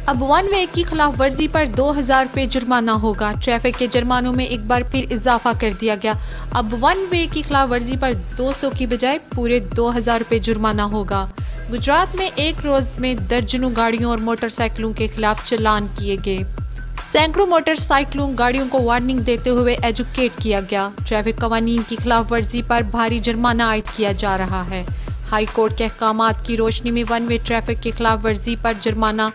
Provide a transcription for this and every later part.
अब one way की खिलाफ वर्जी पर 2000 रुपये जुर्माना होगा। ट्रैफिक के जुर्मानों में एक बार फिर इजाफा कर दिया गया। अब वन वे की खिलाफ वर्जी पर 200 की बजाय पूरे 2000 रुपये जुर्माना होगा। गुजरात में एक रोज में दर्जनों गाड़ियों और मोटरसाइकिलों के खिलाफ चालान किए गए। सैकड़ों मोटरसाइकिलों गाड़ियों को वार्निंग देते हुए एजुकेट किया गया। ट्रैफिक कवानीन की खिलाफ वर्जी पर भारी जुर्माना आयद किया जा रहा है। हाई कोर्ट के अहकामात की रोशनी में वन वे ट्रैफिक की खिलाफ वर्जी पर जुर्माना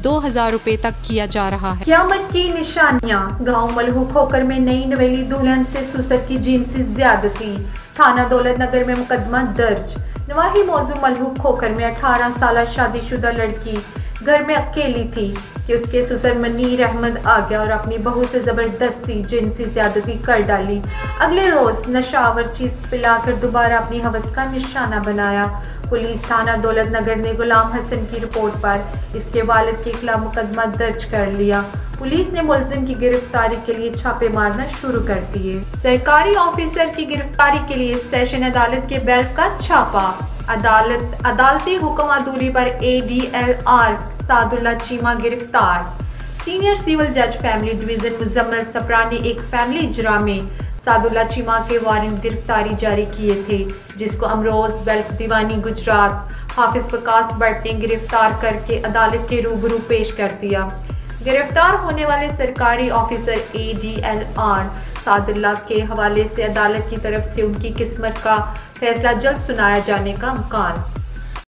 2000 रुपए तक किया जा रहा है। क़यामत की निशानियां। गांव मलहू खोकर में नई नवेली दुल्हन से सुसर की जिनसी ज्यादती। थाना दौलत नगर में मुकदमा दर्ज। नवाही मौजू मलहू खोकर में 18 साल शादीशुदा लड़की घर में अकेली थी कि उसके सुसर मनीर अहमद आ गया और अपनी बहू से जबरदस्ती जिनसी ज्यादती कर डाली। अगले रोज नशावर चीज पिलाकर दोबारा अपनी हवस का निशाना बनाया। पुलिस थाना दौलत नगर ने गुलाम हसन की रिपोर्ट पर इसके वालिद के खिलाफ मुकदमा दर्ज कर लिया। पुलिस ने मुलजिम की गिरफ्तारी के लिए छापे मारना शुरू कर दिए। सरकारी ऑफिसर की गिरफ्तारी के लिए सेशन अदालत के बेल्ट का छापा। अदालती हुक्म अदूली पर ADLR सादुल्ला चीमा गिरफ्तार। सीनियर सिविल जज फैमिली डिवीजन मुजम्मल सप्रा ने एक फैमिली इजरा में सादुल्ला चीमा के वारंट गिरफ्तारी जारी किए थे, जिसको अमरोज बेल्ट दीवानी गुजरात हाफिज वकास भट्ट ने गिरफ्तार करके अदालत के रूबरू पेश कर दिया। गिरफ्तार होने वाले सरकारी ऑफिसर ADLR सादुल्ला के हवाले से अदालत की तरफ से उनकी किस्मत का फैसला जल्द सुनाया जाने का इम्कान।